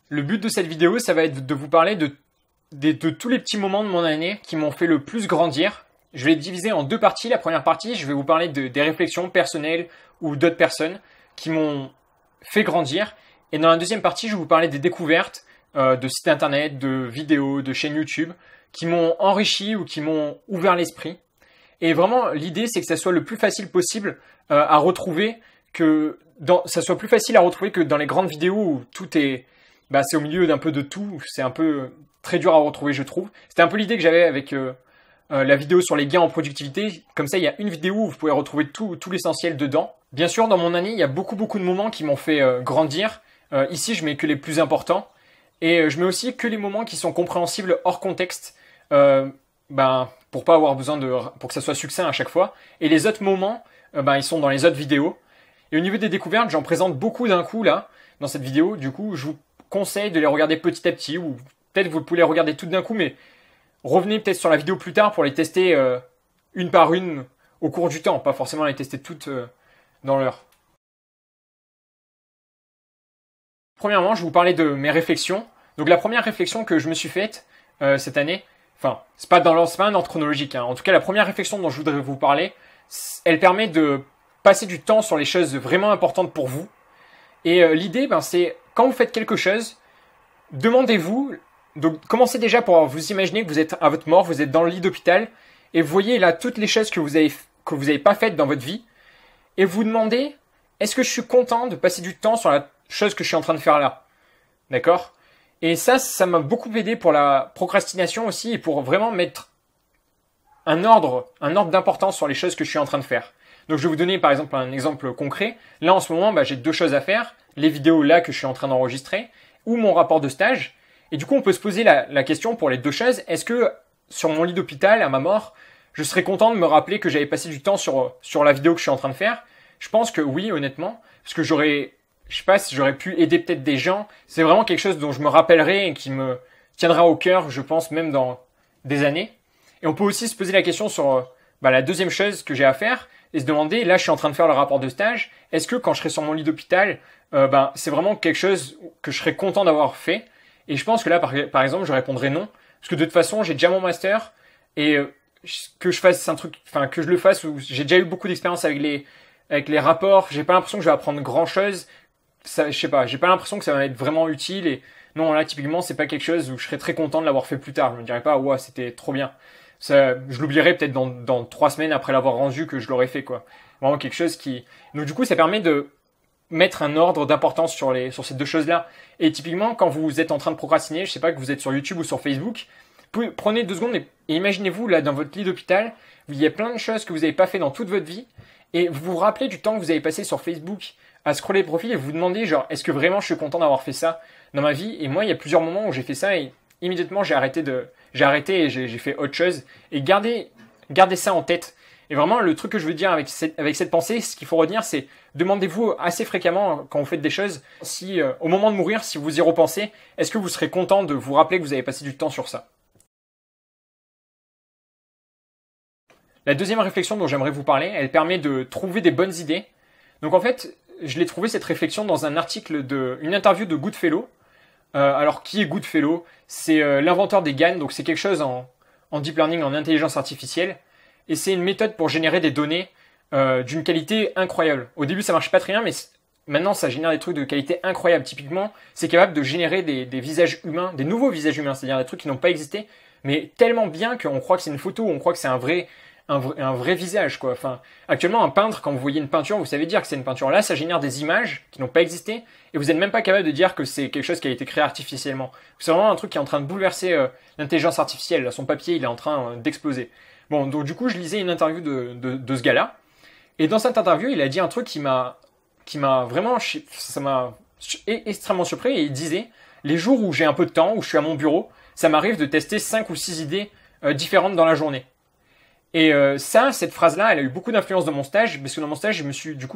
Le but de cette vidéo, ça va être de vous parler de tous les petits moments de mon année qui m'ont fait le plus grandir. Je vais diviser en deux parties. La première partie, je vais vous parler des réflexions personnelles ou d'autres personnes qui m'ont fait grandir. Et dans la deuxième partie, je vais vous parler des découvertes de sites internet, de vidéos, de chaînes YouTube qui m'ont enrichi ou qui m'ont ouvert l'esprit. Et vraiment, l'idée, c'est que ça soit le plus facile possible à retrouver ça soit plus facile à retrouver que dans les grandes vidéos où tout est, c'est au milieu d'un peu de tout. C'est un peu très dur à retrouver, je trouve. C'était un peu l'idée que j'avais avec la vidéo sur les gains en productivité. Comme ça, il y a une vidéo où vous pouvez retrouver tout l'essentiel dedans. Bien sûr, dans mon année, il y a beaucoup de moments qui m'ont fait grandir. Ici, je mets que les plus importants. Et je mets aussi que les moments qui sont compréhensibles hors contexte. Pour pas avoir besoin pour que ça soit succinct à chaque fois. Et les autres moments, ils sont dans les autres vidéos. Et au niveau des découvertes, j'en présente beaucoup d'un coup là, dans cette vidéo. Du coup, je vous conseille de les regarder petit à petit, ou peut-être vous pouvez les regarder toutes d'un coup, mais revenez peut-être sur la vidéo plus tard pour les tester une par une au cours du temps, pas forcément les tester toutes dans l'heure. Premièrement, je vais vous parler de mes réflexions. Donc la première réflexion que je me suis faite cette année, c'est pas un ordre chronologique, hein. En tout cas, la première réflexion dont je voudrais vous parler, elle permet de passer du temps sur les choses vraiment importantes pour vous. Et l'idée, c'est quand vous faites quelque chose, demandez-vous, donc commencez déjà pour vous imaginer que vous êtes à votre mort, vous êtes dans le lit d'hôpital, et vous voyez là toutes les choses que vous avez pas faites dans votre vie, et vous demandez, est-ce que je suis content de passer du temps sur la chose que je suis en train de faire là? D'accord? Et ça m'a beaucoup aidé pour la procrastination aussi, et pour vraiment mettre un ordre d'importance sur les choses que je suis en train de faire. Donc je vais vous donner par exemple un exemple concret. Là en ce moment, j'ai deux choses à faire. Les vidéos là que je suis en train d'enregistrer ou mon rapport de stage. Et du coup, on peut se poser la question pour les deux choses. Est-ce que sur mon lit d'hôpital, à ma mort, je serais content de me rappeler que j'avais passé du temps sur la vidéo que je suis en train de faire? Je pense que oui, honnêtement. Parce que j'aurais pu aider peut-être des gens. C'est vraiment quelque chose dont je me rappellerai et qui me tiendra au cœur, je pense, même dans des années. Et on peut aussi se poser la question sur la deuxième chose que j'ai à faire et se demander, là je suis en train de faire le rapport de stage, est-ce que quand je serai sur mon lit d'hôpital, c'est vraiment quelque chose que je serais content d'avoir fait? Et je pense que là par exemple je répondrais non, parce que de toute façon j'ai déjà mon master et que je fasse que je le fasse, ou j'ai déjà eu beaucoup d'expérience avec les rapports, j'ai pas l'impression que je vais apprendre grand chose, je sais pas, j'ai pas l'impression que ça va être vraiment utile. Et non, là typiquement c'est pas quelque chose où je serais très content de l'avoir fait plus tard, je me dirais pas ouais c'était trop bien. Ça, je l'oublierai peut-être dans 3 semaines après l'avoir rendu que je l'aurais fait, quoi. Vraiment quelque chose qui... Donc du coup, ça permet de mettre un ordre d'importance sur ces deux choses-là. Et typiquement, quand vous êtes en train de procrastiner, je sais pas, que vous êtes sur YouTube ou sur Facebook, prenez 2 secondes et imaginez-vous, là, dans votre lit d'hôpital, il y a plein de choses que vous n'avez pas fait dans toute votre vie, et vous vous rappelez du temps que vous avez passé sur Facebook à scroller le profil et vous vous demandez, genre, est-ce que vraiment je suis content d'avoir fait ça dans ma vie? Et moi, il y a plusieurs moments où j'ai fait ça et immédiatement, j'ai arrêté et j'ai fait autre chose. Et gardez ça en tête. Et vraiment, le truc que je veux dire avec cette pensée, ce qu'il faut retenir, c'est demandez-vous assez fréquemment quand vous faites des choses, si au moment de mourir, si vous y repensez, est-ce que vous serez content de vous rappeler que vous avez passé du temps sur ça? La deuxième réflexion dont j'aimerais vous parler, elle permet de trouver des bonnes idées. Donc en fait, je l'ai trouvé cette réflexion dans un article une interview de Goodfellow. Alors, qui est Goodfellow? C'est l'inventeur des GAN, donc c'est quelque chose en deep learning, en intelligence artificielle. Et c'est une méthode pour générer des données d'une qualité incroyable. Au début, ça marchait pas très bien, mais maintenant, ça génère des trucs de qualité incroyable. Typiquement, c'est capable de générer des visages humains, des nouveaux visages humains, c'est-à-dire des trucs qui n'ont pas existé, mais tellement bien qu'on croit que c'est une photo, on croit que c'est un vrai visage, quoi. Actuellement, un peintre, quand vous voyez une peinture, vous savez dire que c'est une peinture. Là, ça génère des images qui n'ont pas existé, et vous n'êtes même pas capable de dire que c'est quelque chose qui a été créé artificiellement. C'est vraiment un truc qui est en train de bouleverser l'intelligence artificielle. Là, son papier, il est en train d'exploser. Bon, donc du coup, je lisais une interview de ce gars-là, et dans cette interview, il a dit un truc qui m'a vraiment, ça m'a extrêmement surpris, et il disait, les jours où j'ai un peu de temps, où je suis à mon bureau, ça m'arrive de tester 5 ou 6 idées différentes dans la journée. Et cette phrase-là, elle a eu beaucoup d'influence dans mon stage, parce que dans mon stage,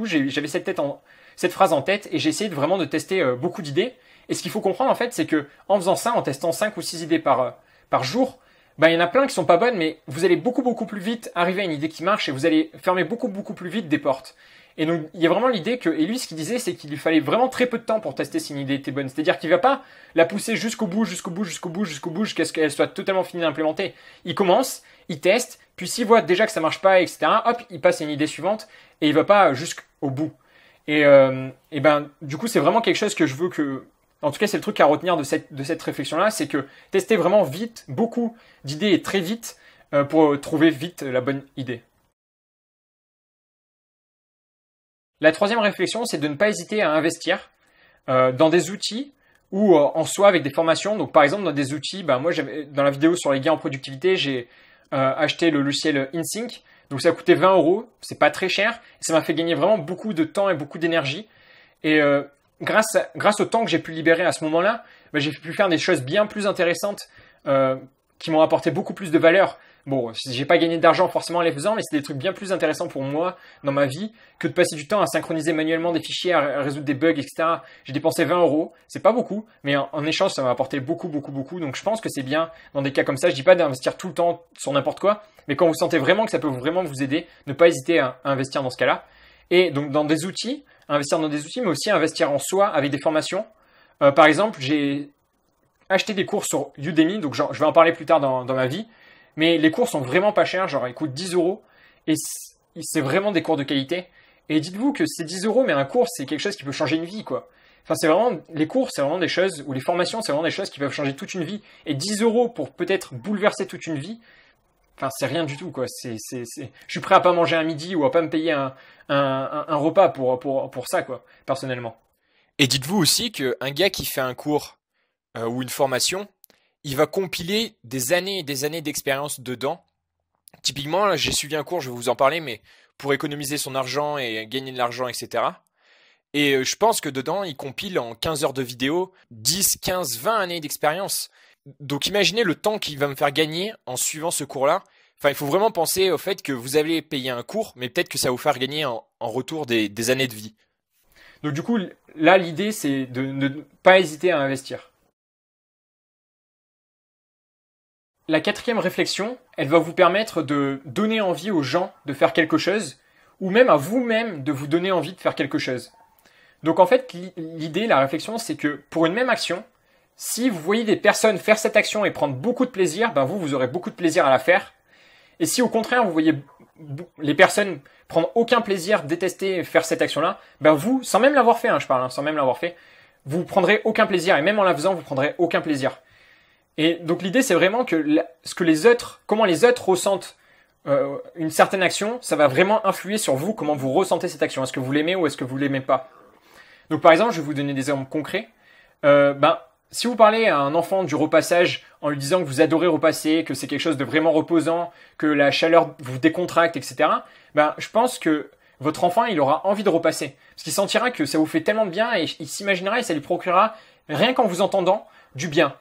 j'avais cette phrase en tête, et j'ai essayé vraiment de tester beaucoup d'idées. Et ce qu'il faut comprendre, en fait, c'est que en faisant ça, en testant 5 ou 6 idées par jour, il y en a plein qui sont pas bonnes, mais vous allez beaucoup plus vite arriver à une idée qui marche, et vous allez fermer beaucoup plus vite des portes. Et donc, il y a vraiment l'idée que, et lui, ce qu'il disait, c'est qu'il lui fallait vraiment très peu de temps pour tester si une idée était bonne. C'est-à-dire qu'il va pas la pousser jusqu'au bout, jusqu'à ce qu'elle soit totalement finie d'implémenter. Il commence, il teste, puis s'il voit déjà que ça marche pas, etc., hop, il passe à une idée suivante, et il va pas jusqu'au bout. Et ben, du coup, c'est vraiment quelque chose que je veux que, en tout cas, c'est le truc à retenir de cette réflexion-là, c'est que tester vraiment vite, beaucoup d'idées et très vite, pour trouver vite la bonne idée. La troisième réflexion, c'est de ne pas hésiter à investir dans des outils ou en soi avec des formations. Donc par exemple dans des outils, moi dans la vidéo sur les gains en productivité, j'ai acheté le logiciel InSync. Donc ça coûtait 20 euros, c'est pas très cher. Ça m'a fait gagner vraiment beaucoup de temps et beaucoup d'énergie. Et grâce au temps que j'ai pu libérer à ce moment-là, j'ai pu faire des choses bien plus intéressantes qui m'ont apporté beaucoup plus de valeur. Bon, j'ai pas gagné d'argent forcément en les faisant, mais c'est des trucs bien plus intéressants pour moi dans ma vie que de passer du temps à synchroniser manuellement des fichiers, à résoudre des bugs, etc. J'ai dépensé 20 euros, c'est pas beaucoup, mais en échange, ça m'a apporté beaucoup. Donc je pense que c'est bien dans des cas comme ça. Je dis pas d'investir tout le temps sur n'importe quoi, mais quand vous sentez vraiment que ça peut vraiment vous aider, ne pas hésiter à investir dans ce cas-là. Et donc dans des outils, investir dans des outils, mais aussi investir en soi avec des formations. Par exemple, j'ai acheté des cours sur Udemy, donc je vais en parler plus tard dans ma vie. Mais les cours sont vraiment pas chers, genre ils coûtent 10 euros et c'est vraiment des cours de qualité. Et dites-vous que c'est 10 euros, mais un cours c'est quelque chose qui peut changer une vie, quoi. Enfin, c'est vraiment, les cours c'est vraiment des choses, ou les formations c'est vraiment des choses qui peuvent changer toute une vie. Et 10 euros pour peut-être bouleverser toute une vie, enfin, c'est rien du tout, quoi. Je suis prêt à pas manger un midi ou à pas me payer un repas pour ça, quoi, personnellement. Et dites-vous aussi qu'un gars qui fait un cours ou une formation, il va compiler des années et des années d'expérience dedans. Typiquement, là, j'ai suivi un cours, je vais vous en parler, mais pour économiser son argent et gagner de l'argent, etc. Et je pense que dedans, il compile en 15 heures de vidéo 10, 15, 20 années d'expérience. Donc imaginez le temps qu'il va me faire gagner en suivant ce cours-là. Enfin, il faut vraiment penser au fait que vous allez payer un cours, mais peut-être que ça va vous faire gagner en retour des années de vie. Donc du coup, là, l'idée c'est de ne pas hésiter à investir. La quatrième réflexion, elle va vous permettre de donner envie aux gens de faire quelque chose, ou même à vous-même de vous donner envie de faire quelque chose. Donc en fait, l'idée, la réflexion, c'est que pour une même action, si vous voyez des personnes faire cette action et prendre beaucoup de plaisir, vous aurez beaucoup de plaisir à la faire. Et si au contraire, vous voyez les personnes prendre aucun plaisir, détester faire cette action-là, vous, sans même l'avoir fait, je parle, sans même l'avoir fait, vous prendrez aucun plaisir, et même en la faisant, vous prendrez aucun plaisir. Et donc l'idée c'est vraiment que comment les autres ressentent une certaine action, ça va vraiment influer sur vous, comment vous ressentez cette action. Est-ce que vous l'aimez ou est-ce que vous l'aimez pas? Donc par exemple, je vais vous donner des exemples concrets. Si vous parlez à un enfant du repassage en lui disant que vous adorez repasser, que c'est quelque chose de vraiment reposant, que la chaleur vous décontracte, etc. Je pense que votre enfant il aura envie de repasser parce qu'il sentira que ça vous fait tellement de bien et il s'imaginera et ça lui procurera rien qu'en vous entendant du bien.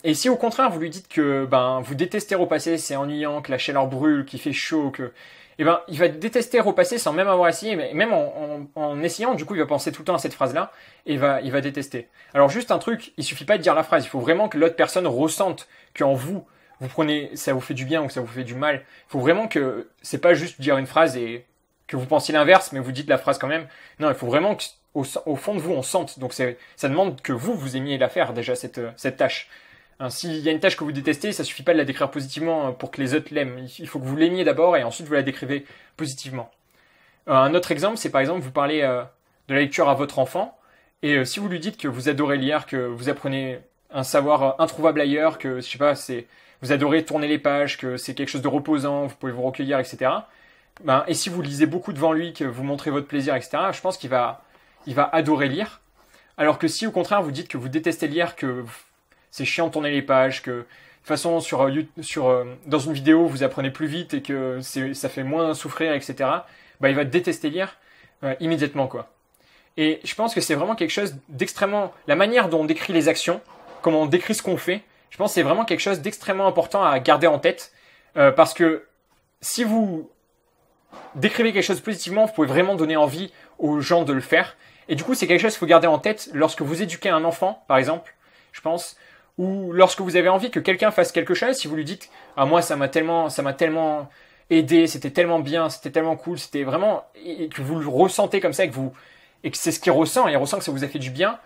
Et si au contraire vous lui dites que vous détestez repasser, c'est ennuyant, que la chaleur brûle, qu'il fait chaud, il va détester repasser sans même avoir essayé, mais même en essayant, du coup il va penser tout le temps à cette phrase-là et il va détester. Alors juste un truc, il suffit pas de dire la phrase, il faut vraiment que l'autre personne ressente qu'en vous prenez, ça vous fait du bien ou que ça vous fait du mal. Il faut vraiment que c'est pas juste dire une phrase et que vous pensiez l'inverse, mais vous dites la phrase quand même. Non, il faut vraiment que au fond de vous, on sente. Donc ça demande que vous aimiez la faire déjà, cette tâche. S'il y a une tâche que vous détestez, ça suffit pas de la décrire positivement pour que les autres l'aiment. Il faut que vous l'aimiez d'abord et ensuite vous la décrivez positivement. Un autre exemple, c'est par exemple, vous parlez de la lecture à votre enfant et si vous lui dites que vous adorez lire, que vous apprenez un savoir introuvable ailleurs, que je sais pas, vous adorez tourner les pages, que c'est quelque chose de reposant, vous pouvez vous recueillir, etc. Et si vous lisez beaucoup devant lui, que vous montrez votre plaisir, etc., je pense qu'il va adorer lire. Alors que si au contraire vous dites que vous détestez lire, que c'est chiant de tourner les pages, que de toute façon dans une vidéo vous apprenez plus vite et que ça fait moins souffrir, etc., il va détester lire immédiatement, quoi. Et je pense que c'est vraiment quelque chose d'extrêmement... La manière dont on décrit les actions, comment on décrit ce qu'on fait, je pense que c'est vraiment quelque chose d'extrêmement important à garder en tête parce que si vous décrivez quelque chose positivement, vous pouvez vraiment donner envie aux gens de le faire. Et du coup, c'est quelque chose qu'il faut garder en tête lorsque vous éduquez un enfant, par exemple, je pense, ou lorsque vous avez envie que quelqu'un fasse quelque chose, si vous lui dites « Ah, moi, ça m'a tellement aider, c'était tellement bien, c'était tellement cool, c'était vraiment, et que vous le ressentez comme ça, et que c'est ce qu'il ressent, et il ressent que ça vous a fait du bien,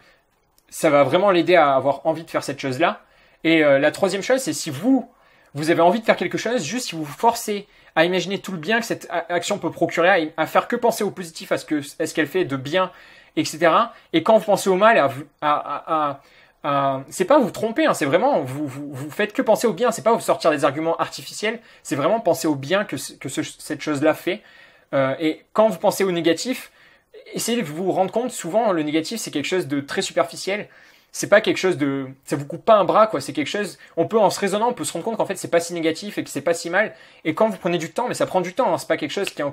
ça va vraiment l'aider à avoir envie de faire cette chose-là. Et la troisième chose, c'est si vous avez envie de faire quelque chose, juste si vous vous forcez à imaginer tout le bien que cette action peut procurer, à faire que penser au positif, à ce qu'elle fait de bien, etc. Et quand vous pensez au mal, c'est pas vous tromper, hein, c'est vraiment vous faites que penser au bien, c'est pas vous sortir des arguments artificiels, c'est vraiment penser au bien que cette chose-là fait. Et quand vous pensez au négatif, essayez de vous rendre compte, souvent le négatif c'est quelque chose de très superficiel. C'est pas quelque chose de, ça vous coupe pas un bras quoi. C'est quelque chose, on peut en se raisonnant, on peut se rendre compte qu'en fait c'est pas si négatif et que c'est pas si mal. Et quand vous prenez du temps, mais ça prend du temps, hein, c'est pas quelque chose qui est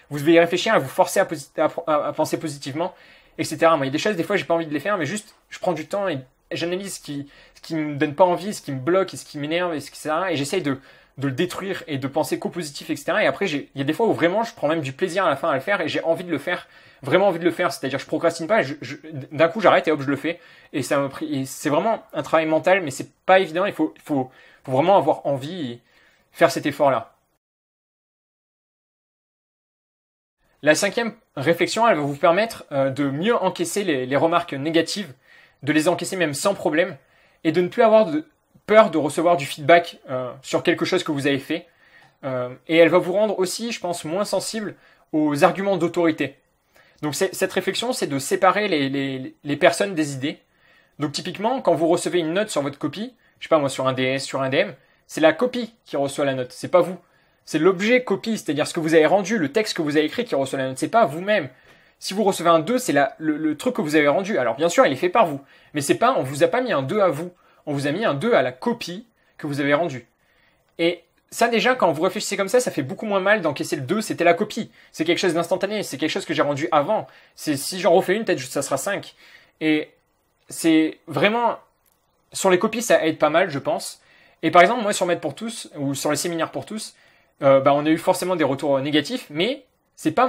vous devez y réfléchir, à vous forcer à penser positivement, etc. Moi il y a des choses des fois j'ai pas envie de les faire, mais juste je prends du temps et j'analyse ce qui me donne pas envie, ce qui me bloque et ce qui m'énerve, etc. Et j'essaye de le détruire et de penser qu'au positif, etc. Et après il y a des fois où vraiment je prends même du plaisir à la fin à le faire et j'ai envie de le faire. Vraiment envie de le faire, c'est-à-dire je procrastine pas, d'un coup j'arrête et hop je le fais, et ça m'a pris, et c'est vraiment un travail mental, mais c'est pas évident, il faut vraiment avoir envie et faire cet effort-là. La cinquième réflexion, elle va vous permettre de mieux encaisser les remarques négatives, de les encaisser même sans problème, et de ne plus avoir peur de recevoir du feedback sur quelque chose que vous avez fait, et elle va vous rendre aussi, je pense, moins sensible aux arguments d'autorité. Donc cette réflexion, c'est de séparer les personnes des idées. Donc typiquement, quand vous recevez une note sur votre copie, je sais pas moi, sur un DS, sur un DM, c'est la copie qui reçoit la note, c'est pas vous. C'est l'objet copie, c'est-à-dire ce que vous avez rendu, le texte que vous avez écrit qui reçoit la note, c'est pas vous-même. Si vous recevez un 2, c'est le truc que vous avez rendu. Alors bien sûr, il est fait par vous, mais c'est pas, on vous a pas mis un 2 à vous, on vous a mis un 2 à la copie que vous avez rendue. Et ça déjà, quand vous réfléchissez comme ça fait beaucoup moins mal d'encaisser le 2, c'était la copie. C'est quelque chose d'instantané, c'est quelque chose que j'ai rendu avant. Si j'en refais une, peut-être ça sera 5. Et c'est vraiment... Sur les copies, ça aide pas mal, je pense. Et par exemple, moi sur Maître pour tous, ou sur les séminaires pour tous, on a eu forcément des retours négatifs, mais c'est pas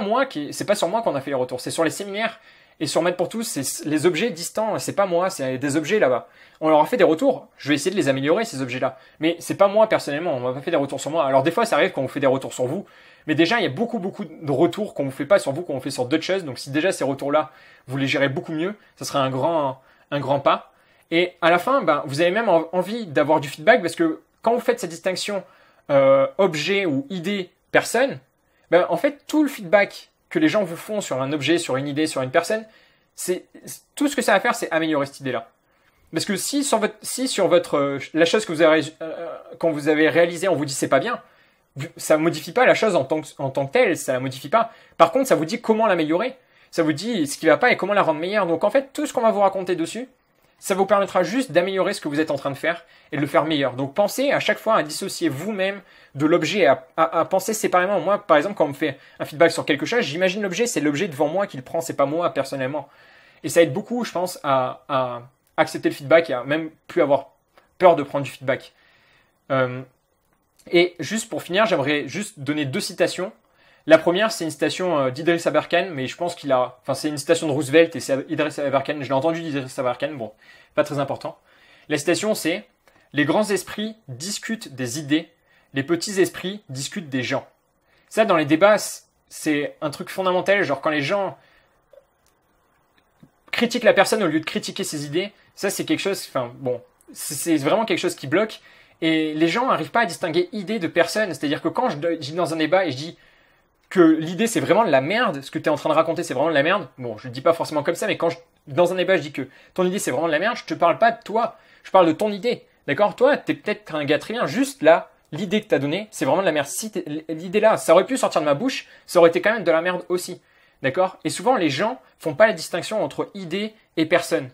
sur moi qu'on a fait les retours, c'est sur les séminaires. Et sur Maître pour tous, c'est les objets distants, c'est pas moi, c'est des objets là-bas. On leur a fait des retours, je vais essayer de les améliorer ces objets-là. Mais c'est pas moi personnellement, on m'a pas fait des retours sur moi. Alors des fois ça arrive qu'on vous fait des retours sur vous, mais déjà il y a beaucoup de retours qu'on vous fait pas sur vous, qu'on vous fait sur d'autres choses. Donc si déjà ces retours-là, vous les gérez beaucoup mieux, ça sera un grand pas. Et à la fin, vous avez même envie d'avoir du feedback parce que quand vous faites cette distinction objet ou idée personne, en fait tout le feedback que les gens vous font sur un objet, sur une idée, sur une personne, c'est tout ce que ça va faire, c'est améliorer cette idée-là. Parce que si sur la chose que quand vous avez réalisée, on vous dit c'est pas bien, ça modifie pas la chose en tant que telle, ça la modifie pas. Par contre, ça vous dit comment l'améliorer, ça vous dit ce qui va pas et comment la rendre meilleure. Donc en fait, tout ce qu'on va vous raconter dessus, ça vous permettra juste d'améliorer ce que vous êtes en train de faire et de le faire meilleur. Donc pensez à chaque fois à dissocier vous-même de l'objet, à penser séparément. Moi, par exemple, quand on me fait un feedback sur quelque chose, j'imagine l'objet, c'est l'objet devant moi qui le prend, c'est pas moi personnellement. Et ça aide beaucoup, je pense, à accepter le feedback et à même plus avoir peur de prendre du feedback. Et juste pour finir, j'aimerais juste donner 2 citations. La première, c'est une citation d'Idriss Aberkan, mais je pense c'est une citation de Roosevelt et c'est Idriss Aberkan. Je l'ai entendu d'Idriss Aberkan, bon, pas très important. La citation, c'est « Les grands esprits discutent des idées, les petits esprits discutent des gens. » Ça, dans les débats, c'est un truc fondamental. Genre, quand les gens critiquent la personne au lieu de critiquer ses idées, ça, c'est quelque chose... c'est vraiment quelque chose qui bloque. Et les gens n'arrivent pas à distinguer idée de personne. C'est-à-dire que quand je dis dans un débat et je dis que l'idée c'est vraiment de la merde, ce que tu es en train de raconter c'est vraiment de la merde, bon je le dis pas forcément comme ça, mais dans un débat je dis que ton idée c'est vraiment de la merde, je te parle pas de toi, je parle de ton idée, d'accord? Toi t'es peut-être un gars très bien, juste là, l'idée que t'as donnée c'est vraiment de la merde. Si l'idée là, ça aurait pu sortir de ma bouche, ça aurait été quand même de la merde aussi, d'accord? Et souvent les gens font pas la distinction entre idée et personne.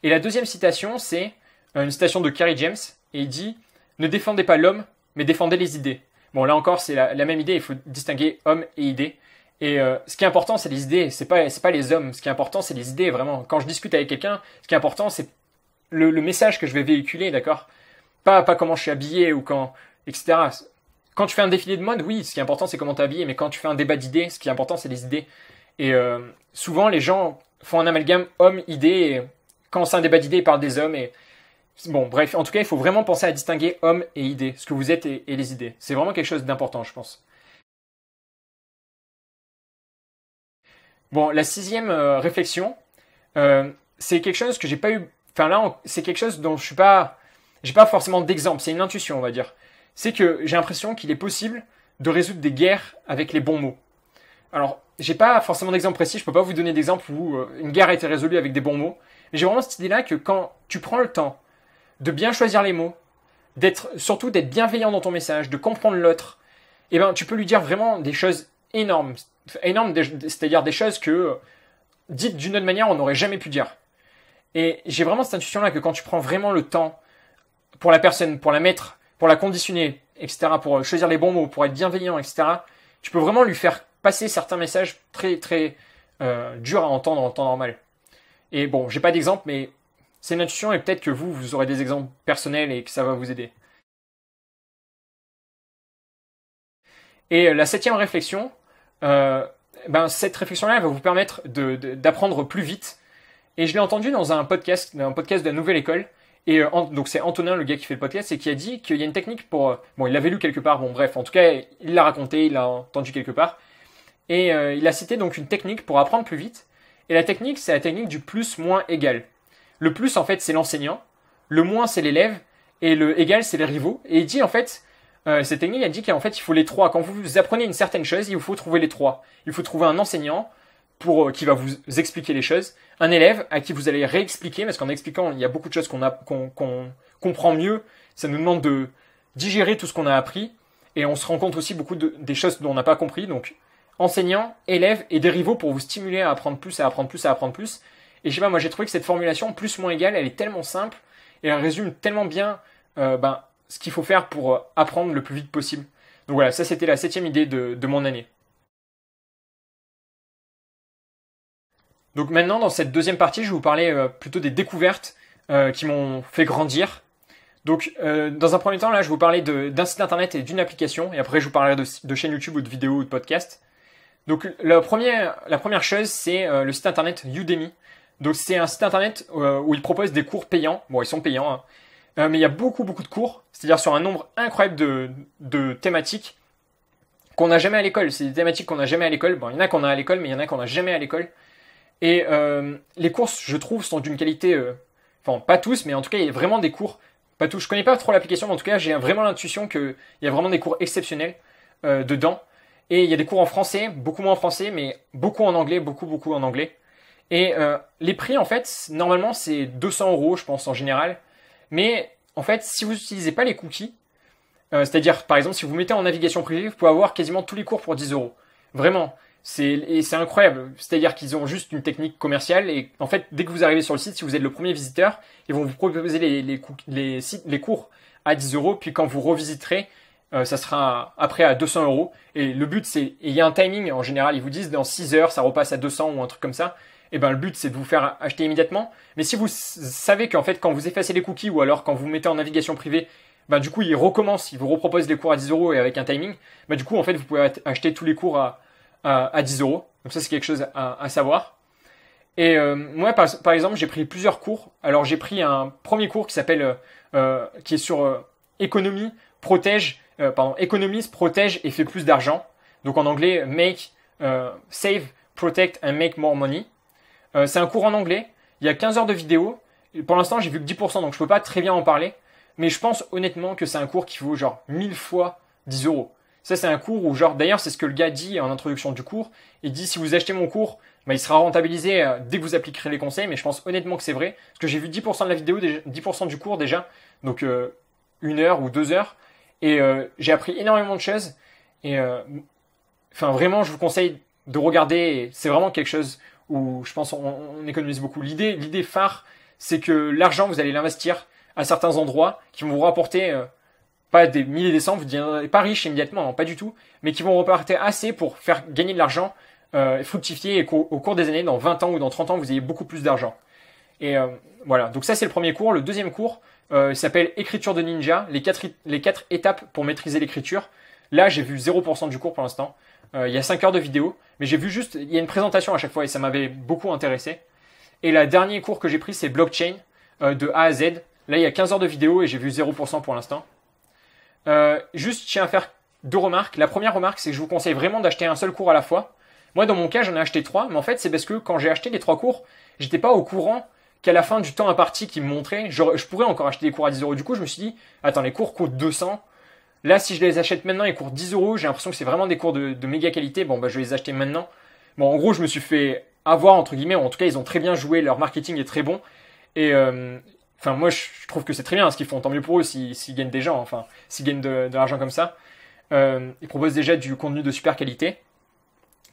Et la deuxième citation c'est une citation de Kerry James, et il dit « Ne défendez pas l'homme, mais défendez les idées ». Bon, là encore, c'est la même idée, il faut distinguer homme et idée. Et ce qui est important, c'est les idées, c'est pas les hommes. Ce qui est important, c'est les idées, vraiment. Quand je discute avec quelqu'un, ce qui est important, c'est le message que je vais véhiculer, d'accord? Pas comment je suis habillé ou etc. Quand tu fais un défilé de mode, oui, ce qui est important, c'est comment tu es habillé, mais quand tu fais un débat d'idées, ce qui est important, c'est les idées. Et souvent, les gens font un amalgame homme-idée, et quand c'est un débat d'idées, ils parlent des hommes, et bon, bref, en tout cas, il faut vraiment penser à distinguer homme et idée, ce que vous êtes et les idées. C'est vraiment quelque chose d'important, je pense. Bon, la sixième réflexion, c'est quelque chose que j'ai pas eu. Enfin là, c'est quelque chose dont je suis pas. J'ai pas forcément d'exemple. C'est une intuition, on va dire. C'est que j'ai l'impression qu'il est possible de résoudre des guerres avec les bons mots. Alors, j'ai pas forcément d'exemple précis. Je peux pas vous donner d'exemple où une guerre a été résolue avec des bons mots. Mais j'ai vraiment cette idée-là que quand tu prends le temps de bien choisir les mots, surtout d'être bienveillant dans ton message, de comprendre l'autre, eh ben, tu peux lui dire vraiment des choses énormes. Énormes, c'est-à-dire des choses que, dites d'une autre manière, on n'aurait jamais pu dire. Et j'ai vraiment cette intuition-là que quand tu prends vraiment le temps pour la personne, pour la mettre, pour la conditionner, etc., pour choisir les bons mots, pour être bienveillant, etc., tu peux vraiment lui faire passer certains messages très, très durs à entendre en temps normal. Et bon, j'ai pas d'exemple, mais c'est une intuition et peut-être que vous aurez des exemples personnels et que ça va vous aider. Et la septième réflexion, cette réflexion-là, elle va vous permettre d'apprendre plus vite. Et je l'ai entendu dans un podcast de la Nouvelle École. Et donc c'est Antonin, le gars qui fait le podcast, et qui a dit qu'il y a une technique pour... bon, il l'avait lu quelque part, bon bref, en tout cas, il l'a raconté, il l'a entendu quelque part. Et il a cité donc une technique pour apprendre plus vite. Et la technique, c'est la technique du plus, moins, égal. Le plus, en fait, c'est l'enseignant. Le moins, c'est l'élève. Et le égal, c'est les rivaux. Et il dit, en fait, cette technique, elle dit qu'en fait, il faut les trois. Quand vous apprenez une certaine chose, il vous faut trouver les trois. Il faut trouver un enseignant qui va vous expliquer les choses. Un élève à qui vous allez réexpliquer, parce qu'en expliquant, il y a beaucoup de choses qu'on comprend mieux. Ça nous demande de digérer tout ce qu'on a appris. Et on se rend compte aussi beaucoup des choses dont on n'a pas compris. Donc, enseignant, élève et des rivaux pour vous stimuler à apprendre plus, à apprendre plus, à apprendre plus. Et je sais pas, moi j'ai trouvé que cette formulation plus moins égale, elle est tellement simple et elle résume tellement bien ce qu'il faut faire pour apprendre le plus vite possible. Donc voilà, ça c'était la septième idée de mon année. Donc maintenant, dans cette deuxième partie, je vais vous parler plutôt des découvertes qui m'ont fait grandir. Donc dans un premier temps, là, je vais vous parler d'un site internet et d'une application, et après je vous parlerai de chaînes YouTube ou de vidéos ou de podcasts. Donc la première chose, c'est le site internet Udemy. Donc c'est un site internet où ils proposent des cours payants. Bon, ils sont payants, hein. Mais il y a beaucoup de cours, c'est-à-dire sur un nombre incroyable de thématiques qu'on n'a jamais à l'école. C'est des thématiques qu'on n'a jamais à l'école. Bon, il y en a qu'on a à l'école, mais il y en a qu'on n'a jamais à l'école. Et les cours, je trouve, sont d'une qualité... Enfin, pas tous, mais en tout cas, il y a vraiment des cours... Pas tous. Je connais pas trop l'application, mais en tout cas, j'ai vraiment l'intuition qu'il y a vraiment des cours exceptionnels dedans. Et il y a des cours en français, beaucoup moins en français, mais beaucoup en anglais, beaucoup en anglais. Et les prix, en fait, normalement, c'est 200 €, je pense, en général. Mais, en fait, si vous n'utilisez pas les cookies, c'est-à-dire, par exemple, si vous mettez en navigation privée, vous pouvez avoir quasiment tous les cours pour 10 €. Vraiment. C'est incroyable. C'est-à-dire qu'ils ont juste une technique commerciale. Et en fait, dès que vous arrivez sur le site, si vous êtes le premier visiteur, ils vont vous proposer les cours à 10 €. Puis quand vous revisiterez, ça sera après à 200 €. Et le but, et il y a un timing en général. Ils vous disent dans 6 heures, ça repasse à 200 ou un truc comme ça. Et ben le but, c'est de vous faire acheter immédiatement. Mais si vous savez qu'en fait, quand vous effacez les cookies ou alors quand vous mettez en navigation privée, ben du coup, ils recommencent, ils vous reproposent les cours à 10 € et avec un timing. Ben du coup, en fait, vous pouvez acheter tous les cours à 10 €. Donc ça, c'est quelque chose à savoir. Et moi, par exemple, j'ai pris plusieurs cours. Alors, j'ai pris un premier cours qui est sur économie, économise, protège et fait plus d'argent. Donc en anglais, save, protect and make more money. C'est un cours en anglais. Il y a 15 heures de vidéo. Et pour l'instant, j'ai vu que 10%, donc je peux pas très bien en parler. Mais je pense honnêtement que c'est un cours qui vaut genre 1000 fois 10 €. Ça, c'est un cours où, genre, d'ailleurs, c'est ce que le gars dit en introduction du cours. Il dit, si vous achetez mon cours, il sera rentabilisé dès que vous appliquerez les conseils. Mais je pense honnêtement que c'est vrai. Parce que j'ai vu 10% de la vidéo, 10% du cours déjà. Donc, 1 heure ou 2 heures. Et j'ai appris énormément de choses. Et vraiment, je vous conseille de regarder. C'est vraiment quelque chose où je pense on économise beaucoup. L'idée phare, c'est que l'argent, vous allez l'investir à certains endroits qui vont vous rapporter... pas des milliers des cents, vous ne deviendrez pas riche immédiatement, non, pas du tout, mais qui vont repartir assez pour faire gagner de l'argent, fructifier et qu'au cours des années, dans 20 ans ou dans 30 ans, vous ayez beaucoup plus d'argent. Et voilà, donc ça c'est le premier cours. Le deuxième cours s'appelle Écriture de Ninja, les quatre étapes pour maîtriser l'écriture. Là, j'ai vu 0% du cours pour l'instant. Il y a 5 heures de vidéo, mais j'ai vu juste, il y a une présentation à chaque fois et ça m'avait beaucoup intéressé. Et le dernier cours que j'ai pris, c'est Blockchain, de A à Z. Là, il y a 15 heures de vidéo et j'ai vu 0% pour l'instant. Juste, je tiens à faire 2 remarques. La première remarque, c'est que je vous conseille vraiment d'acheter un seul cours à la fois. Moi, dans mon cas, j'en ai acheté 3, mais en fait, c'est parce que quand j'ai acheté les 3 cours, j'étais pas au courant qu'à la fin du temps imparti qui me montrait, je pourrais encore acheter des cours à 10 euros. Du coup, je me suis dit, attends, les cours coûtent 200. Là, si je les achète maintenant, ils coûtent 10 euros. J'ai l'impression que c'est vraiment des cours de méga qualité. Bon, bah, je vais les acheter maintenant. Bon, en gros, je me suis fait avoir, entre guillemets, ou en tout cas, ils ont très bien joué. Leur marketing est très bon. Et, enfin, moi, je trouve que c'est très bien ce qu'ils font. Tant mieux pour eux s'ils gagnent des gens, enfin, s'ils gagnent de l'argent comme ça. Ils proposent déjà du contenu de super qualité.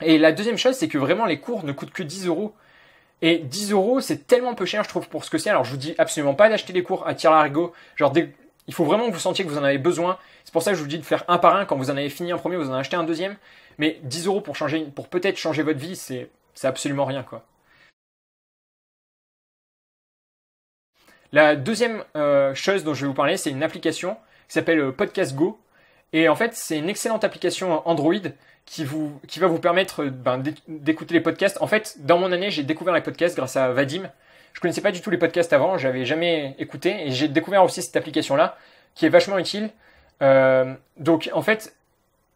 Et la deuxième chose, c'est que vraiment, les cours ne coûtent que 10 euros. Et 10 euros, c'est tellement peu cher, je trouve, pour ce que c'est. Alors, je vous dis absolument pas d'acheter des cours à tire-larigot. Genre, il faut vraiment que vous sentiez que vous en avez besoin. C'est pour ça que je vous dis de faire un par un. Quand vous en avez fini un premier, vous en achetez un deuxième. Mais 10 euros pour peut-être changer votre vie, c'est absolument rien, quoi. La deuxième chose dont je vais vous parler, c'est une application qui s'appelle Podcast Go. Et en fait, c'est une excellente application Android qui va vous permettre d'écouter les podcasts. En fait, dans mon année, j'ai découvert les podcasts grâce à Vadim. Je connaissais pas du tout les podcasts avant, j'avais jamais écouté. Et j'ai découvert aussi cette application-là, qui est vachement utile. Donc, en fait,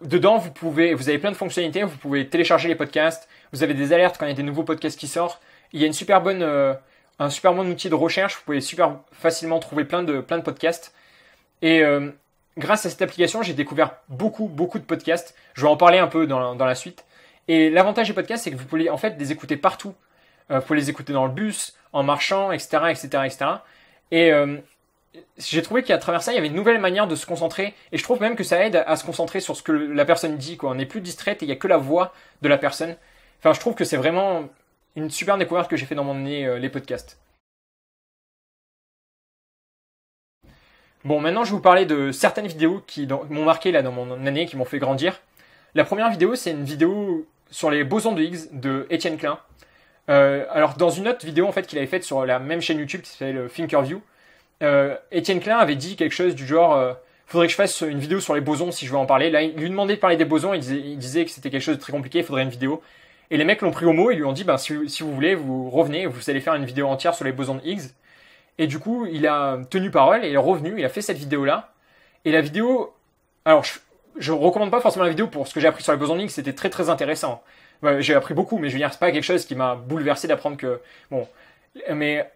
dedans, vous avez plein de fonctionnalités. Vous pouvez télécharger les podcasts. Vous avez des alertes quand il y a des nouveaux podcasts qui sortent. Il y a un super bon outil de recherche. Vous pouvez super facilement trouver plein de podcasts. Et grâce à cette application, j'ai découvert beaucoup de podcasts. Je vais en parler un peu dans la suite. Et l'avantage des podcasts, c'est que vous pouvez en fait les écouter partout. Vous pouvez les écouter dans le bus, en marchant, etc., etc., etc. Et j'ai trouvé qu'à travers ça, il y avait une nouvelle manière de se concentrer. Et je trouve même que ça aide à se concentrer sur ce que la personne dit, quoi. On n'est plus distraite et il n'y a que la voix de la personne. Enfin, je trouve que c'est vraiment une super découverte que j'ai fait dans mon année, les podcasts. Bon, maintenant, je vais vous parler de certaines vidéos qui m'ont marqué là dans mon année, qui m'ont fait grandir. La première vidéo, c'est une vidéo sur les bosons de Higgs de Étienne Klein. Alors, dans une autre vidéo en fait qu'il avait faite sur la même chaîne YouTube qui s'appelle Thinkerview, Étienne Klein avait dit quelque chose du genre faudrait que je fasse une vidéo sur les bosons si je veux en parler. Là, il lui demandait de parler des bosons, il disait que c'était quelque chose de très compliqué, il faudrait une vidéo. Et les mecs l'ont pris au mot et lui ont dit si vous voulez, vous revenez, vous allez faire une vidéo entière sur les bosons de Higgs. Et du coup, il a tenu parole et il est revenu, il a fait cette vidéo-là. Et la vidéo, alors je recommande pas forcément la vidéo pour ce que j'ai appris sur les bosons de Higgs, c'était très très intéressant. J'ai appris beaucoup, mais je veux dire, c'est pas quelque chose qui m'a bouleversé d'apprendre que... Bon, mais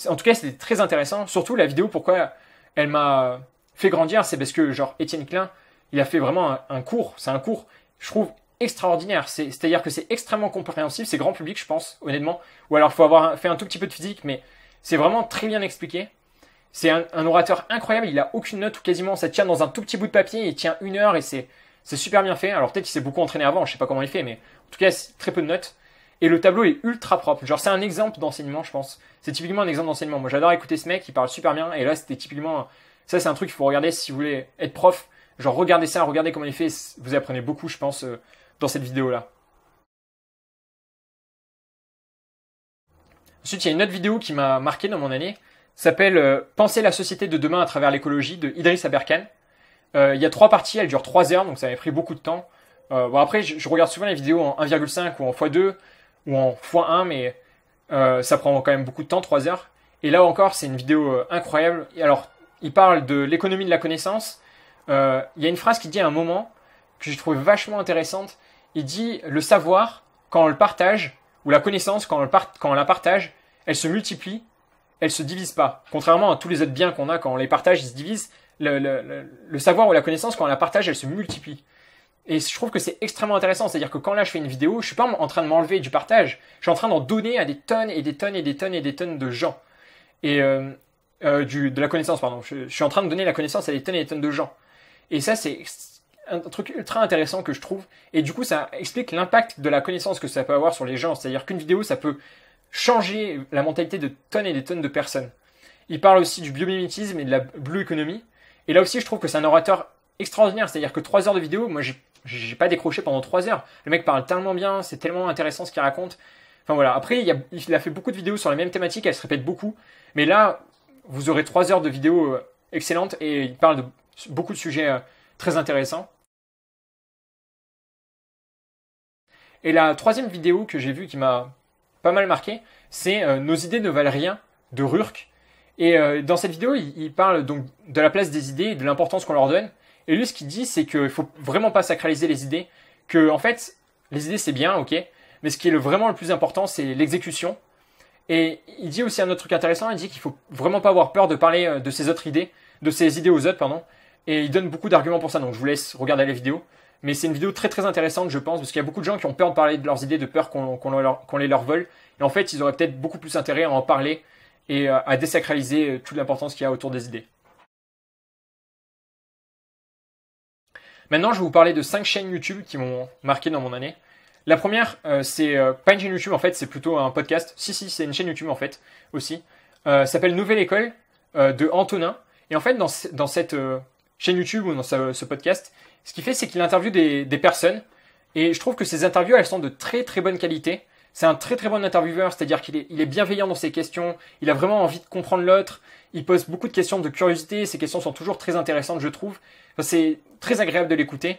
en tout cas, c'était très intéressant. Surtout la vidéo, pourquoi elle m'a fait grandir, c'est parce que, genre, Étienne Klein, il a fait vraiment un cours. C'est un cours, je trouve, extraordinaire. C'est-à-dire que c'est extrêmement compréhensible, c'est grand public, je pense, honnêtement. Ou alors, il faut avoir fait un tout petit peu de physique, mais c'est vraiment très bien expliqué. C'est un orateur incroyable, il a aucune note ou quasiment, ça tient dans un tout petit bout de papier, il tient 1 heure et c'est super bien fait. Alors peut-être qu'il s'est beaucoup entraîné avant, je sais pas comment il fait, mais en tout cas, c'est très peu de notes. Et le tableau est ultra propre. Genre, c'est un exemple d'enseignement, je pense. C'est typiquement un exemple d'enseignement. Moi, j'adore écouter ce mec, il parle super bien. Et là, c'était typiquement... Ça, c'est un truc qu'il faut regarder si vous voulez être prof. Genre, regardez ça, regardez comment il fait. Vous apprenez beaucoup, je pense, dans cette vidéo-là. Ensuite, il y a une autre vidéo qui m'a marqué dans mon année. Ça s'appelle Penser la société de demain à travers l'écologie de Idriss Aberkan. Il y a 3 parties, elles durent 3 heures, donc ça m'avait pris beaucoup de temps. Bon, après, je regarde souvent les vidéos en 1,5 ou en x2 ou en x1, mais ça prend quand même beaucoup de temps, 3 heures. Et là encore, c'est une vidéo incroyable. Et alors, il parle de l'économie de la connaissance. Il y a une phrase qui dit à un moment que j'ai trouvé vachement intéressante. Il dit le savoir, quand on le partage, ou la connaissance, quand on la partage, elle se multiplie, elle se divise pas. Contrairement à tous les autres biens qu'on a, quand on les partage, ils se divisent. Le savoir ou la connaissance, quand on la partage, elle se multiplie. Et je trouve que c'est extrêmement intéressant. C'est-à-dire que quand là je fais une vidéo, je suis pas en train de m'enlever du partage. Je suis en train d'en donner à des tonnes et des tonnes et des tonnes et des tonnes de gens. Et de la connaissance, pardon. Je suis en train de donner la connaissance à des tonnes et des tonnes de gens. Et ça, c'est un truc ultra intéressant que je trouve. Et du coup, ça explique l'impact de la connaissance que ça peut avoir sur les gens. C'est-à-dire qu'une vidéo, ça peut changer la mentalité de tonnes et des tonnes de personnes. Il parle aussi du biomimétisme et de la blue economy. Et là aussi, je trouve que c'est un orateur extraordinaire. C'est-à-dire que 3 heures de vidéo, moi, j'ai pas décroché pendant 3 heures. Le mec parle tellement bien, c'est tellement intéressant ce qu'il raconte. Enfin voilà. Après, il a fait beaucoup de vidéos sur les mêmes thématiques, elles se répètent beaucoup. Mais là, vous aurez 3 heures de vidéos excellentes et il parle de beaucoup de sujets très intéressants. Et la troisième vidéo que j'ai vue qui m'a pas mal marqué, c'est Nos idées ne valent rien de Rurk. Et dans cette vidéo, il parle donc de la place des idées et de l'importance qu'on leur donne. Et lui, ce qu'il dit, c'est qu'il faut vraiment pas sacraliser les idées. Que, en fait, les idées, c'est bien, ok. mais ce qui est vraiment le plus important, c'est l'exécution. Et il dit aussi un autre truc intéressant, il dit qu'il faut vraiment pas avoir peur de parler de ses autres idées, de ses idées aux autres, pardon. Et il donne beaucoup d'arguments pour ça, donc je vous laisse regarder la vidéo. Mais c'est une vidéo très très intéressante, je pense, parce qu'il y a beaucoup de gens qui ont peur de parler de leurs idées, de peur qu'on les leur vole. Et en fait, ils auraient peut-être beaucoup plus intérêt à en parler et à désacraliser toute l'importance qu'il y a autour des idées. Maintenant, je vais vous parler de 5 chaînes YouTube qui m'ont marqué dans mon année. La première, c'est pas une chaîne YouTube en fait, c'est plutôt un podcast. Si, c'est une chaîne YouTube en fait, aussi. S'appelle Nouvelle École de Antonin. Et en fait, dans cette chaîne YouTube ou dans ce podcast, ce qu'il fait, c'est qu'il interviewe des personnes. Et je trouve que ces interviews, elles sont de très très bonne qualité. C'est un très très bon intervieweur, c'est-à-dire qu'il est bienveillant dans ses questions. Il a vraiment envie de comprendre l'autre. Il pose beaucoup de questions de curiosité. Ces questions sont toujours très intéressantes, je trouve. Enfin, c'est très agréable de l'écouter.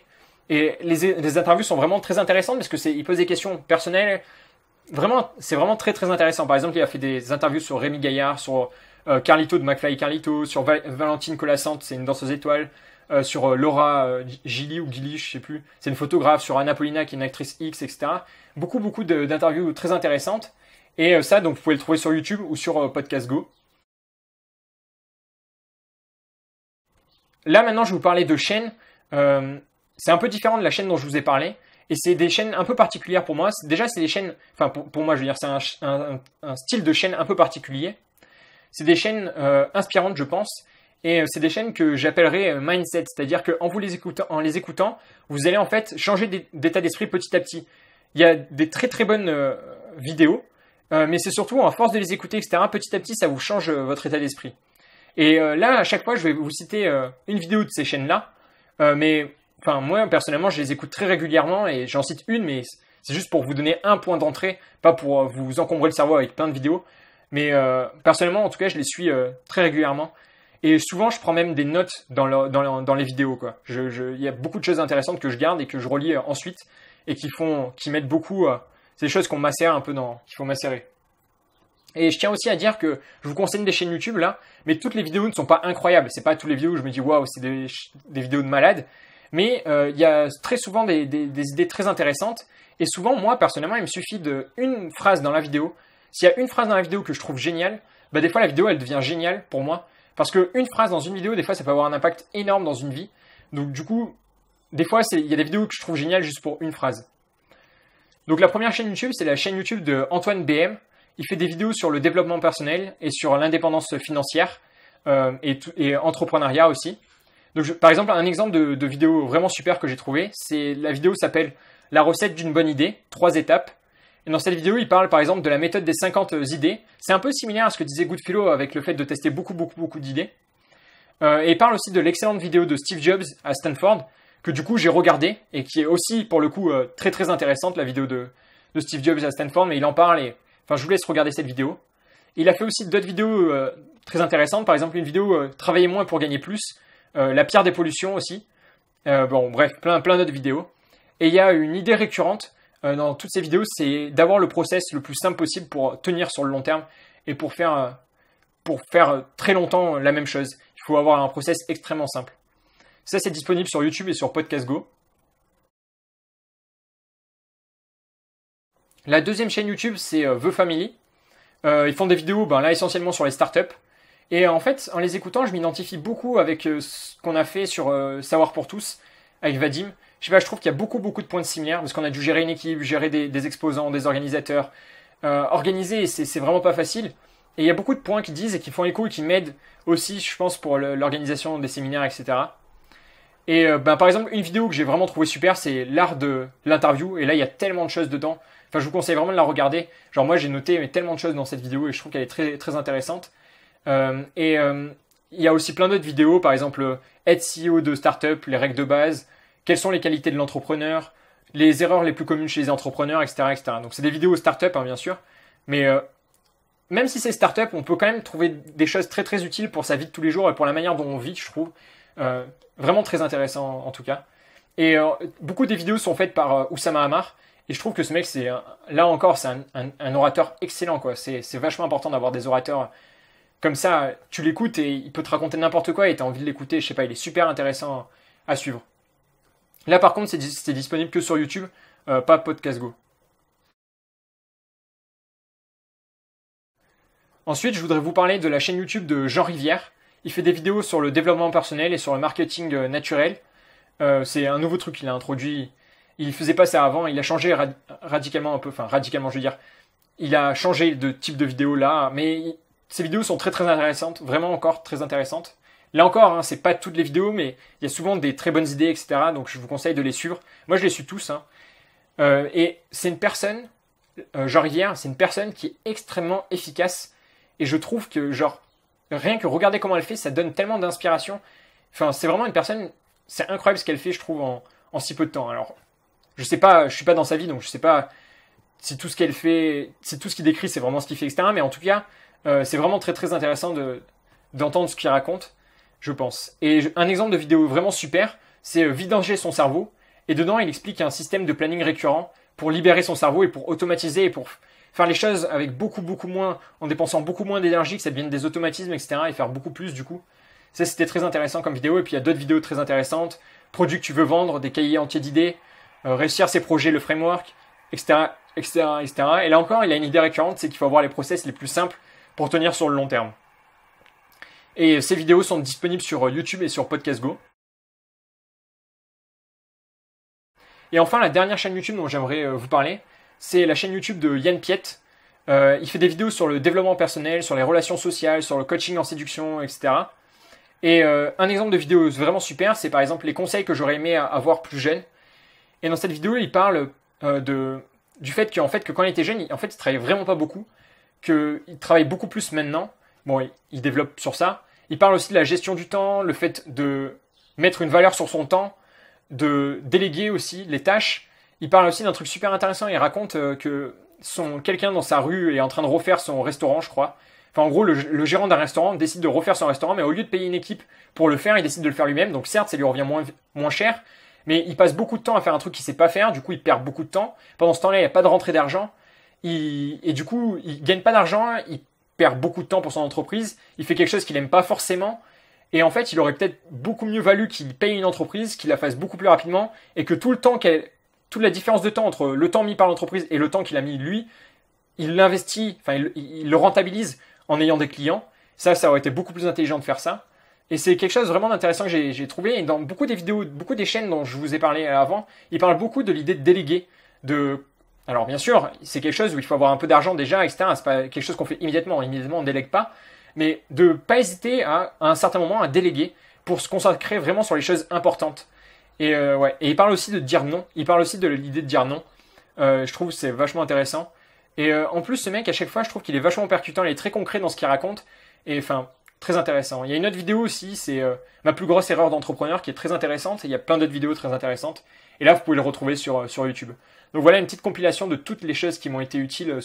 Et les interviews sont vraiment très intéressantes parce que il pose des questions personnelles. Vraiment, c'est vraiment très très intéressant. Par exemple, il a fait des interviews sur Rémi Gaillard, sur Carlito de McFly et Carlito, sur Valentine Colassante, c'est une danseuse étoile, sur Laura Gilly ou Gilly, je sais plus. C'est une photographe, sur Anna Paulina qui est une actrice X, etc. Beaucoup d'interviews très intéressantes. Et ça, donc vous pouvez le trouver sur YouTube ou sur Podcast Go. Là maintenant, je vais vous parler de chaînes. C'est un peu différent de la chaîne dont je vous ai parlé. Et c'est des chaînes un peu particulières pour moi. Déjà, c'est des chaînes... Enfin, pour moi, je veux dire, c'est un style de chaîne un peu particulier. C'est des chaînes inspirantes, je pense. Et c'est des chaînes que j'appellerais mindset. C'est-à-dire qu'en les écoutant, vous allez en fait changer d'état d'esprit petit à petit. Il y a des très très bonnes vidéos. Mais c'est surtout, à force de les écouter, etc., petit à petit, ça vous change votre état d'esprit. Et là, à chaque fois, je vais vous citer une vidéo de ces chaînes-là. Mais... Enfin, moi, personnellement, je les écoute très régulièrement et j'en cite une, mais c'est juste pour vous donner un point d'entrée, pas pour vous encombrer le cerveau avec plein de vidéos. Mais personnellement, en tout cas, je les suis très régulièrement. Et souvent, je prends même des notes dans les vidéos, quoi. Il y a beaucoup de choses intéressantes que je garde et que je relis ensuite et qui m'aident beaucoup. C'est des choses qu'on macère un peu qu'il faut macérer. Et je tiens aussi à dire que je vous conseille des chaînes YouTube là, mais toutes les vidéos ne sont pas incroyables. C'est pas toutes les vidéos où je me dis waouh, c'est des vidéos de malade. Mais il y a très souvent des idées très intéressantes. Et souvent, moi, personnellement, il me suffit d'une phrase dans la vidéo. S'il y a une phrase dans la vidéo que je trouve géniale, bah, des fois, la vidéo, elle devient géniale pour moi. Parce qu'une phrase dans une vidéo, des fois, ça peut avoir un impact énorme dans une vie. Donc, du coup, des fois, il y a des vidéos que je trouve géniales juste pour une phrase. Donc, la première chaîne YouTube, c'est la chaîne YouTube de Antoine BM. Il fait des vidéos sur le développement personnel et sur l'indépendance financière et entrepreneuriat aussi. Donc, par exemple, un exemple de vidéo vraiment super que j'ai trouvé, c'est la vidéo s'appelle « La recette d'une bonne idée, 3 étapes ». Et dans cette vidéo, il parle par exemple de la méthode des 50 idées. C'est un peu similaire à ce que disait Goodfellow avec le fait de tester beaucoup d'idées. Et il parle aussi de l'excellente vidéo de Steve Jobs à Stanford, que du coup j'ai regardé, et qui est aussi pour le coup très très intéressante, la vidéo de Steve Jobs à Stanford, mais il en parle, et enfin je vous laisse regarder cette vidéo. Il a fait aussi d'autres vidéos très intéressantes, par exemple une vidéo « Travailler moins pour gagner plus », la pierre des pollutions aussi. Bon, bref, plein d'autres vidéos. Et il y a une idée récurrente dans toutes ces vidéos, c'est d'avoir le process le plus simple possible pour tenir sur le long terme et pour faire très longtemps la même chose. Il faut avoir un process extrêmement simple. Ça, c'est disponible sur YouTube et sur Podcast Go. La deuxième chaîne YouTube, c'est The Family. Ils font des vidéos, là, essentiellement sur les startups. Et en fait, en les écoutant, je m'identifie beaucoup avec ce qu'on a fait sur Savoir pour tous, avec Vadim. Je sais pas, je trouve qu'il y a beaucoup de points similaires, parce qu'on a dû gérer une équipe, gérer des exposants, des organisateurs. Organiser, c'est vraiment pas facile. Et il y a beaucoup de points qui disent et qui font écho et qui m'aident aussi, je pense, pour l'organisation des séminaires, etc. Et par exemple, une vidéo que j'ai vraiment trouvé super, c'est l'art de l'interview. Et là, il y a tellement de choses dedans. Enfin, je vous conseille vraiment de la regarder. Genre, moi, j'ai noté tellement de choses dans cette vidéo et je trouve qu'elle est très, très intéressante. Il y a aussi plein d'autres vidéos, par exemple, être CEO de start-up, les règles de base, quelles sont les qualités de l'entrepreneur, les erreurs les plus communes chez les entrepreneurs, etc. etc. Donc, c'est des vidéos start-up, bien sûr. Mais même si c'est start-up, on peut quand même trouver des choses très, très utiles pour sa vie de tous les jours et pour la manière dont on vit, je trouve. Vraiment très intéressant en tout cas. Et beaucoup des vidéos sont faites par Oussama Ammar. Et je trouve que ce mec, là encore, c'est un orateur excellent, quoi. C'est vachement important d'avoir des orateurs comme ça. Tu l'écoutes et il peut te raconter n'importe quoi et tu as envie de l'écouter. Je sais pas, il est super intéressant à suivre. Là, par contre, c'est disponible que sur YouTube, pas Podcast Go. Ensuite, je voudrais vous parler de la chaîne YouTube de Jean Rivière. Il fait des vidéos sur le développement personnel et sur le marketing naturel. C'est un nouveau truc qu'il a introduit. Il faisait pas ça avant, il a changé radicalement un peu, enfin radicalement je veux dire. Il a changé de type de vidéo là, mais ces vidéos sont très très intéressantes, vraiment encore très intéressantes. Là encore, hein, c'est pas toutes les vidéos, mais il y a souvent des très bonnes idées, etc. Donc je vous conseille de les suivre. Moi je les suis tous. Hein. Et c'est une personne, Jean Rivière, c'est une personne qui est extrêmement efficace. Et je trouve que genre, rien que regarder comment elle fait, ça donne tellement d'inspiration. Enfin, c'est vraiment une personne, c'est incroyable ce qu'elle fait, je trouve, en si peu de temps. Alors, je sais pas, je suis pas dans sa vie, donc je sais pas si tout ce qu'elle fait, si tout ce qu'il décrit, c'est vraiment ce qu'il fait, etc. Mais en tout cas, c'est vraiment très très intéressant d'entendre ce qu'il raconte, je pense. Et un exemple de vidéo vraiment super, c'est Vidanger son cerveau. Et dedans, il explique un système de planning récurrent pour libérer son cerveau et pour automatiser et pour faire les choses avec beaucoup moins, en dépensant beaucoup moins d'énergie, que ça devienne des automatismes, etc. et faire beaucoup plus du coup. Ça, c'était très intéressant comme vidéo. Et puis il y a d'autres vidéos très intéressantes. Produits que tu veux vendre, des cahiers entiers d'idées, réussir ses projets, le framework, etc., etc., etc. Et là encore, il a une idée récurrente, c'est qu'il faut avoir les process les plus simples pour tenir sur le long terme. Et ces vidéos sont disponibles sur YouTube et sur Podcast Go. Et enfin, la dernière chaîne YouTube dont j'aimerais vous parler, c'est la chaîne YouTube de Yann Piet. Il fait des vidéos sur le développement personnel, sur les relations sociales, sur le coaching en séduction, etc. Et un exemple de vidéo vraiment super, c'est par exemple les conseils que j'aurais aimé avoir plus jeune. Et dans cette vidéo, il parle du fait que quand il était jeune, il travaillait vraiment pas beaucoup, qu'il travaille beaucoup plus maintenant. Bon, il développe sur ça. Il parle aussi de la gestion du temps, le fait de mettre une valeur sur son temps, de déléguer aussi les tâches. Il parle aussi d'un truc super intéressant. Il raconte que quelqu'un dans sa rue est en train de refaire son restaurant, je crois. Enfin, en gros, le gérant d'un restaurant décide de refaire son restaurant, mais au lieu de payer une équipe pour le faire, il décide de le faire lui-même. Donc certes, ça lui revient moins cher, mais il passe beaucoup de temps à faire un truc qu'il sait pas faire. Du coup, il perd beaucoup de temps. Pendant ce temps-là, il n'y a pas de rentrée d'argent. Et du coup, il gagne pas d'argent. Il perd beaucoup de temps pour son entreprise. Il fait quelque chose qu'il aime pas forcément. Et en fait, il aurait peut-être beaucoup mieux valu qu'il paye une entreprise, qu'il la fasse beaucoup plus rapidement, et que toute la différence de temps entre le temps mis par l'entreprise et le temps qu'il a mis lui, il l'investit, enfin il le rentabilise en ayant des clients. Ça aurait été beaucoup plus intelligent de faire ça. Et c'est quelque chose vraiment d'intéressant que j'ai trouvé. Et dans beaucoup des vidéos, beaucoup des chaînes dont je vous ai parlé avant, ils parlent beaucoup de l'idée de déléguer. Alors bien sûr, c'est quelque chose où il faut avoir un peu d'argent déjà, etc. C'est pas quelque chose qu'on fait immédiatement. Immédiatement, on ne délègue pas. Mais de pas hésiter à un certain moment à déléguer pour se consacrer vraiment sur les choses importantes. Et il parle aussi de dire non. Il parle aussi de l'idée de dire non. Je trouve que c'est vachement intéressant. Et en plus, ce mec, à chaque fois, je trouve qu'il est vachement percutant. Il est très concret dans ce qu'il raconte. Et enfin, très intéressant. Il y a une autre vidéo aussi, c'est ma plus grosse erreur d'entrepreneur, qui est très intéressante. Et il y a plein d'autres vidéos très intéressantes. Et là, vous pouvez le retrouver sur YouTube. Donc voilà une petite compilation de toutes les choses qui m'ont été utiles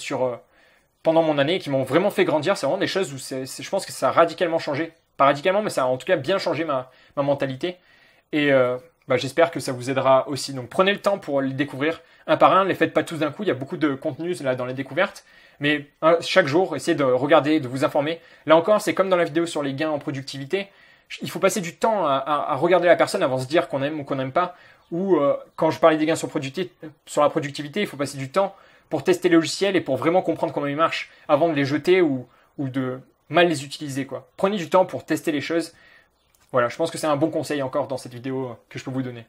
pendant mon année, qui m'ont vraiment fait grandir. C'est vraiment des choses où je pense que ça a radicalement changé. Pas radicalement, mais ça a en tout cas bien changé ma mentalité. Et j'espère que ça vous aidera aussi. Donc prenez le temps pour les découvrir un par un. Ne les faites pas tous d'un coup. Il y a beaucoup de contenu là dans les découvertes. Mais chaque jour, essayez de regarder, de vous informer. Là encore, c'est comme dans la vidéo sur les gains en productivité. Il faut passer du temps à regarder la personne avant de se dire qu'on aime ou qu'on n'aime pas. Ou quand je parlais des gains sur la productivité, il faut passer du temps pour tester les logiciels et pour vraiment comprendre comment ils marchent avant de les jeter ou de mal les utiliser, quoi. Prenez du temps pour tester les choses. Voilà, je pense que c'est un bon conseil encore dans cette vidéo que je peux vous donner.